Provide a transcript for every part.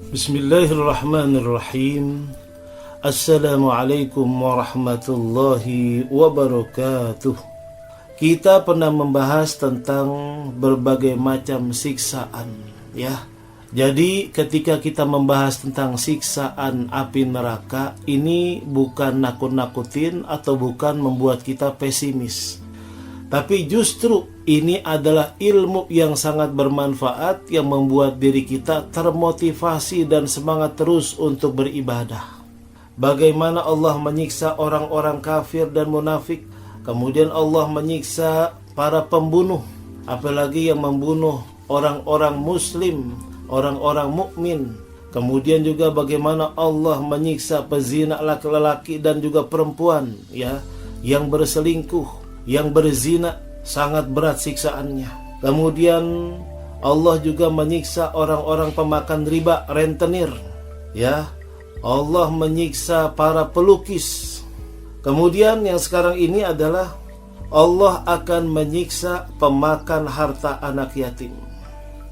Bismillahirrahmanirrahim. Assalamualaikum warahmatullahi wabarakatuh. Kita pernah membahas tentang berbagai macam siksaan, ya. Jadi ketika kita membahas tentang siksaan api neraka, ini bukan nakut-nakutin atau bukan membuat kita pesimis. Tapi justru ini adalah ilmu yang sangat bermanfaat yang membuat diri kita termotivasi dan semangat terus untuk beribadah. Bagaimana Allah menyiksa orang-orang kafir dan munafik, kemudian Allah menyiksa para pembunuh, apalagi yang membunuh orang-orang muslim, orang-orang mukmin. Kemudian juga bagaimana Allah menyiksa pezina laki-laki dan juga perempuan, ya, yang berselingkuh, yang berzina, sangat berat siksaannya. Kemudian Allah juga menyiksa orang-orang pemakan riba, rentenir, ya. Allah menyiksa para pelukis. Kemudian yang sekarang ini adalah Allah akan menyiksa pemakan harta anak yatim,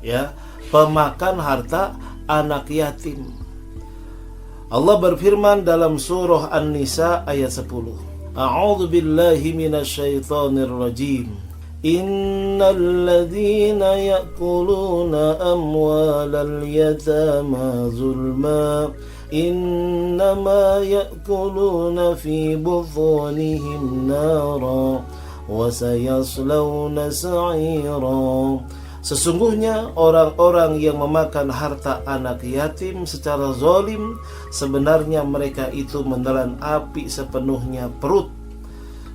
ya, pemakan harta anak yatim. Allah berfirman dalam surah An-Nisa ayat 10. A'udzu billahi minasyaitonir rajim. Innal ladzina ya'kuluna amwalal yatama zulma innama ya'kuluna fi butunihim nara wa sayaslawna sa'ira. Sesungguhnya orang-orang yang memakan harta anak yatim secara zalim, sebenarnya mereka itu menelan api sepenuhnya perut,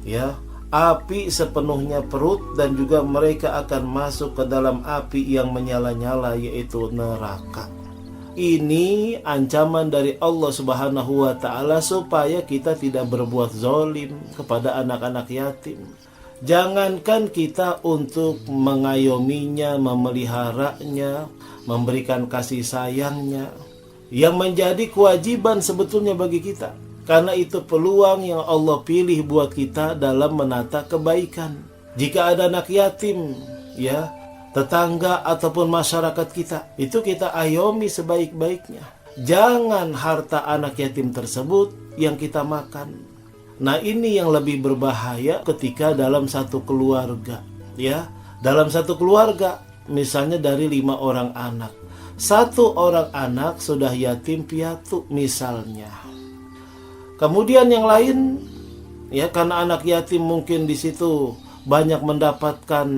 ya, api sepenuhnya perut, dan juga mereka akan masuk ke dalam api yang menyala-nyala, yaitu neraka. Ini ancaman dari Allah Subhanahu wa ta'ala supaya kita tidak berbuat zalim kepada anak-anak yatim. Jangankan kita untuk mengayominya, memeliharanya, memberikan kasih sayangnya, yang menjadi kewajiban sebetulnya bagi kita. Karena itu peluang yang Allah pilih buat kita dalam menata kebaikan. Jika ada anak yatim, ya, tetangga ataupun masyarakat kita, itu kita ayomi sebaik-baiknya. Jangan harta anak yatim tersebut yang kita makan. Nah, ini yang lebih berbahaya ketika dalam satu keluarga, ya. Dalam satu keluarga, misalnya dari 5 orang anak, 1 orang anak sudah yatim piatu misalnya. Kemudian yang lain, ya, karena anak yatim mungkin di situ banyak mendapatkan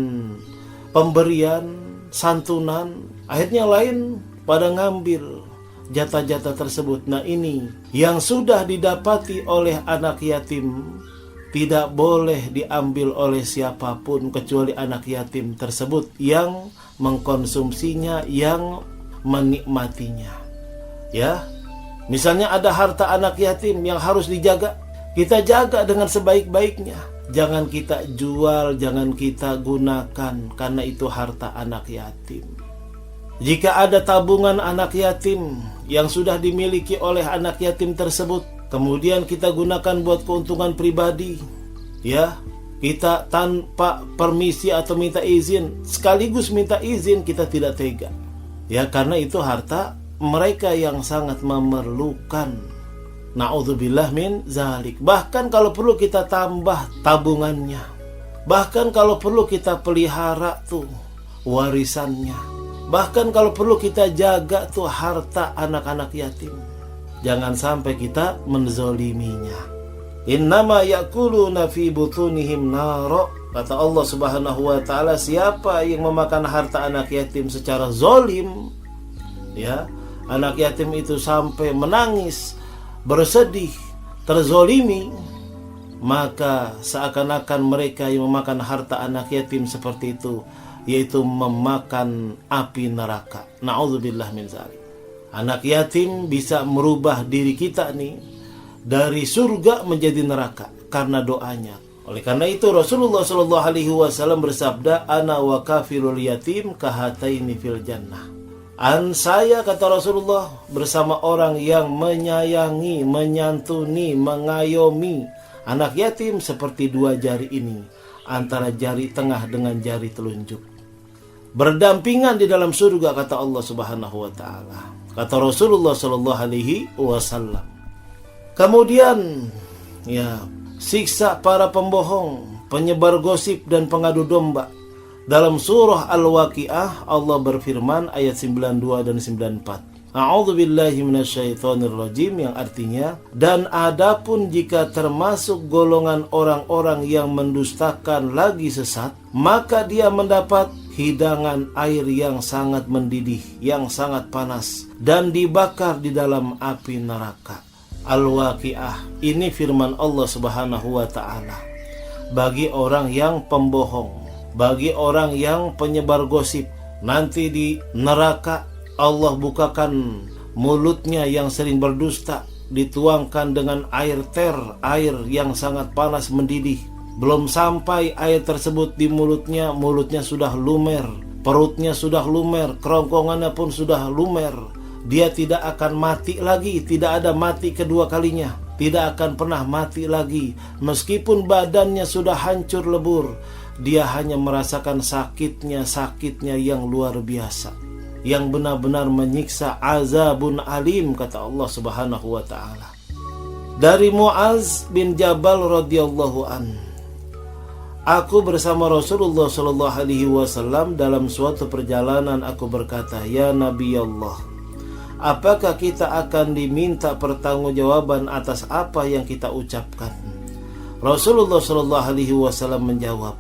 pemberian, santunan, akhirnya yang lain pada ngambil jatah-jatah tersebut. Nah, ini yang sudah didapati oleh anak yatim tidak boleh diambil oleh siapapun kecuali anak yatim tersebut yang mengkonsumsinya, yang menikmatinya, ya. Misalnya ada harta anak yatim yang harus dijaga, kita jaga dengan sebaik-baiknya. Jangan kita jual, jangan kita gunakan, karena itu harta anak yatim. Jika ada tabungan anak yatim yang sudah dimiliki oleh anak yatim tersebut, kemudian kita gunakan buat keuntungan pribadi, ya, kita tanpa permisi atau minta izin, sekaligus minta izin, kita tidak tega, ya, karena itu harta mereka yang sangat memerlukan. Na'udzubillah min zalik. Bahkan kalau perlu kita tambah tabungannya, bahkan kalau perlu kita pelihara tuh warisannya, bahkan kalau perlu kita jaga tuh harta anak-anak yatim. Jangan sampai kita menzoliminya. Innama ya'kuluna fi butunihim nara. Kata Allah Subhanahu wa ta'ala, siapa yang memakan harta anak yatim secara zolim, ya, anak yatim itu sampai menangis, bersedih, terzolimi, maka seakan-akan mereka yang memakan harta anak yatim seperti itu, yaitu memakan api neraka. Na'udzubillah min zalik. Anak yatim bisa merubah diri kita nih dari surga menjadi neraka karena doanya. Oleh karena itu Rasulullah SAW bersabda, ana wa kafirul yatim kahataini fil jannah. Saya, kata Rasulullah, bersama orang yang menyayangi, menyantuni, mengayomi anak yatim seperti 2 jari ini, antara jari tengah dengan jari telunjuk. Berdampingan di dalam surga, kata Allah Subhanahu wa ta'ala. kata Rasulullah Shallallahu Alaihi Wasallam. Kemudian ya, siksa para pembohong, penyebar gosip dan pengadu domba. Dalam surah Al-Waqiah Allah berfirman ayat 92 dan 94. A'udzubillahi minasyaitonirrajim, yang artinya, dan adapun jika termasuk golongan orang-orang yang mendustakan lagi sesat, maka dia mendapat hidangan air yang sangat mendidih, yang sangat panas, dan dibakar di dalam api neraka. Al-Waqiah, ini firman Allah Subhanahu wa ta'ala. Bagi orang yang pembohong, bagi orang yang penyebar gosip, nanti di neraka Allah bukakan mulutnya yang sering berdusta, dituangkan dengan air ter, air yang sangat panas mendidih. Belum sampai air tersebut di mulutnya, mulutnya sudah lumer, perutnya sudah lumer, kerongkongannya pun sudah lumer. Dia tidak akan mati lagi, tidak ada mati kedua kalinya, tidak akan pernah mati lagi. Meskipun badannya sudah hancur lebur, dia hanya merasakan sakitnya yang luar biasa, yang benar-benar menyiksa, azabun alim, kata Allah Subhanahu wa ta'ala. Dari Muaz bin Jabal radhiyallahu an, aku bersama Rasulullah sallallahu alaihi wasallam dalam suatu perjalanan, aku berkata, ya Nabi Allah, apakah kita akan diminta pertanggungjawaban atas apa yang kita ucapkan? Rasulullah sallallahu alaihi wasallam menjawab,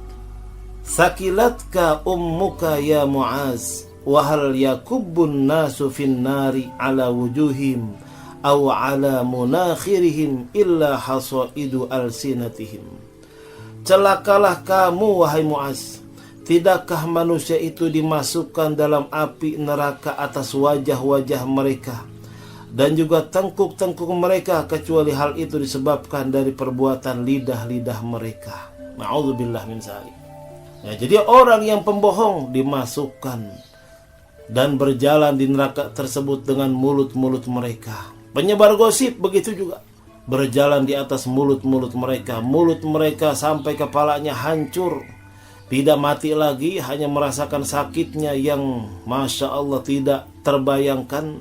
sakilatka ummuka ya Muaz, wahal yakubbun nasu fin nari ala wujuhim aw ala munakhirihim illa hasaidu alsinatihim. Celakalah kamu wahai Muaz, tidakkah manusia itu dimasukkan dalam api neraka atas wajah-wajah mereka dan juga tengkuk-tengkuk mereka, kecuali hal itu disebabkan dari perbuatan lidah-lidah mereka. Na'udzubillah min dzalik. Ya, jadi orang yang pembohong dimasukkan dan berjalan di neraka tersebut dengan mulut-mulut mereka. Penyebar gosip begitu juga, berjalan di atas mulut-mulut mereka. Mulut mereka sampai kepalanya hancur, tidak mati lagi, hanya merasakan sakitnya yang Masya Allah tidak terbayangkan,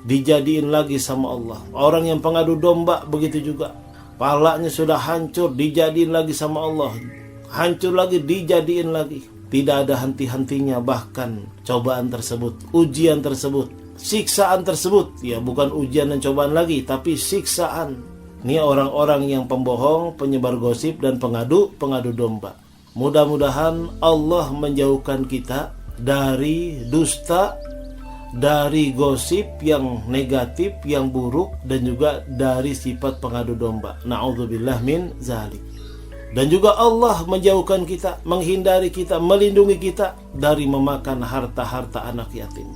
dijadiin lagi sama Allah. Orang yang pengadu domba begitu juga, palanya sudah hancur, dijadiin lagi sama Allah, hancur lagi, dijadiin lagi. Tidak ada henti-hentinya, bahkan cobaan tersebut, ujian tersebut, siksaan tersebut, ya bukan ujian dan cobaan lagi, tapi siksaan. Ini orang-orang yang pembohong, penyebar gosip, dan pengadu domba. Mudah-mudahan Allah menjauhkan kita dari dusta, dari gosip yang negatif, yang buruk, dan juga dari sifat pengadu domba. Na'udzubillah min dzalik. Dan juga Allah menjauhkan kita, menghindari kita, melindungi kita dari memakan harta-harta anak yatim.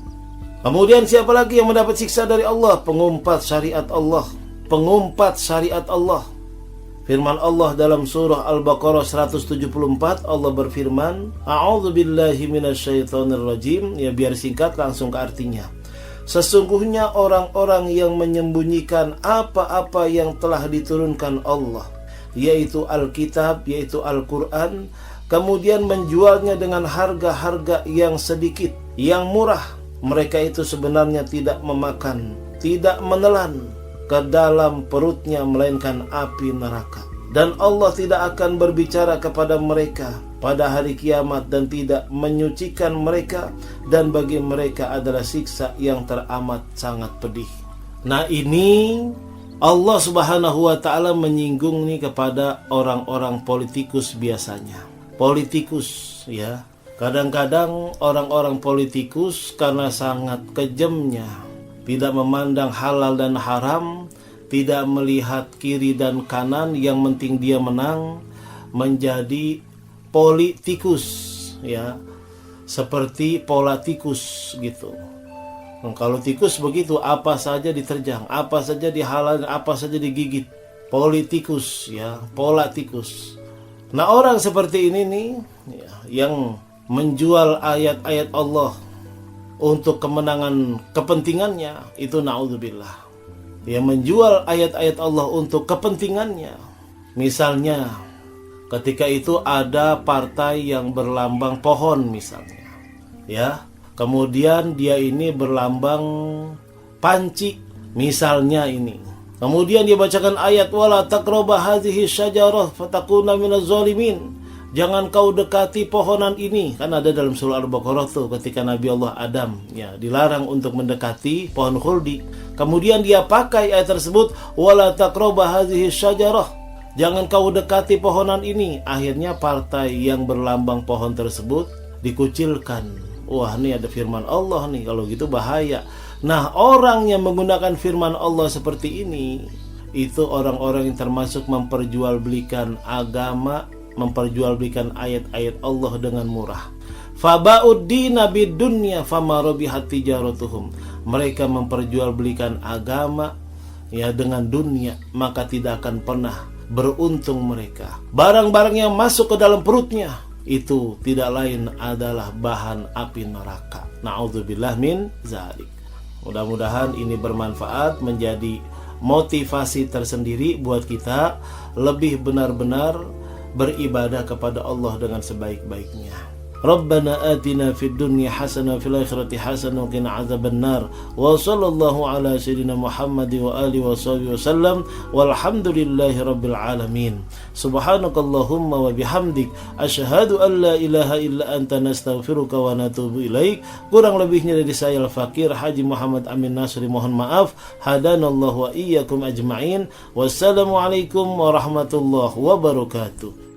Kemudian siapa lagi yang mendapat siksa dari Allah? Pengumpat syariat Allah, pengumpat syariat Allah. Firman Allah dalam surah Al-Baqarah 174, Allah berfirman, A'udzubillahi minasyaitonirrajim. Ya, biar singkat langsung ke artinya. Sesungguhnya orang-orang yang menyembunyikan apa-apa yang telah diturunkan Allah, yaitu Alkitab, yaitu Al-Quran, kemudian menjualnya dengan harga-harga yang sedikit, yang murah, mereka itu sebenarnya tidak memakan, tidak menelan ke dalam perutnya melainkan api neraka. Dan Allah tidak akan berbicara kepada mereka pada hari kiamat dan tidak menyucikan mereka, dan bagi mereka adalah siksa yang teramat sangat pedih. Nah, ini Allah Subhanahu wa ta'ala menyinggung nih kepada orang-orang politikus biasanya. Politikus, ya. Kadang-kadang orang-orang politikus karena sangat kejamnya, tidak memandang halal dan haram, tidak melihat kiri dan kanan, yang penting dia menang, menjadi politikus, ya. Seperti pola tikus gitu. Kalau tikus begitu, apa saja diterjang, apa saja dihalalkan, apa saja digigit. Politikus, ya, pola tikus. Nah, orang seperti ini nih, ya, yang menjual ayat-ayat Allah untuk kemenangan kepentingannya, itu na'udzubillah. Yang menjual ayat-ayat Allah untuk kepentingannya. Misalnya, ketika itu ada partai yang berlambang pohon misalnya, ya. Kemudian dia ini berlambang panci, misalnya ini. Kemudian dia bacakan ayat wala taqraba hadhihi syajarah fatakuna minaz zalimin. Jangan kau dekati pohonan ini. Kan ada dalam surah Al-Baqarah tuh ketika Nabi Allah Adam ya dilarang untuk mendekati pohon khuldi. Kemudian dia pakai ayat tersebut wala taqraba hadhihi syajarah. Jangan kau dekati pohonan ini. Akhirnya partai yang berlambang pohon tersebut dikucilkan. Wah, ini ada firman Allah nih, kalau gitu bahaya. Nah, orang yang menggunakan firman Allah seperti ini, itu orang-orang yang termasuk memperjualbelikan agama, memperjualbelikan ayat-ayat Allah dengan murah. Faba'uddina bidunya fama rabihat tijaratuhum. Mereka memperjualbelikan agama ya dengan dunia, maka tidak akan pernah beruntung mereka. Barang-barang yang masuk ke dalam perutnya itu tidak lain adalah bahan api neraka. Na'udzubillah min dzalik. Mudah-mudahan ini bermanfaat, menjadi motivasi tersendiri buat kita lebih benar-benar beribadah kepada Allah dengan sebaik-baiknya. Rabbana atina fid dunya hasanah fil akhirati hasanah wa qina adzabannar. Wa sallallahu ala sayyidina Muhammad wa alihi wa sahbihi wasallam walhamdulillahi rabbil alamin. Subhanakallahumma wa bihamdik asyhadu an la ilaha illa anta nastaghfiruka wa natubu ilaik. Kurang lebihnya dari saya Al-Fakir Haji Muhammad Amin Nasri mohon maaf. Hadanallahu wa iyyakum ajma'in. Wassalamualaikum warahmatullahi wabarakatuh.